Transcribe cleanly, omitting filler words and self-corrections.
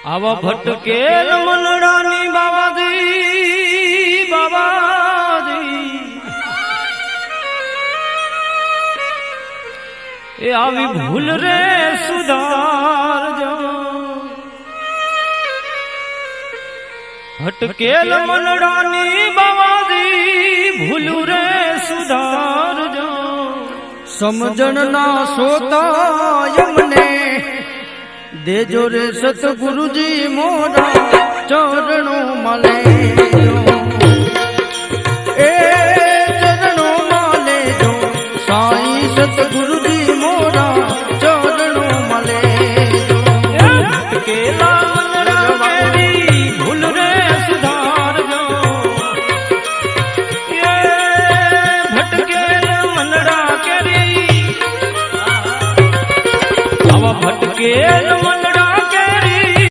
આવા ભટકેલ મનડાની બાબાજી બાબાજી એ આવી ભૂલ રે સુધારજો ભટકેલ મનડાની બાબાજી ભૂલ રે સુધારજો સમજણ ના સોતા યમને દેજો રે સતગુરુજી મોરા ચરણો મળે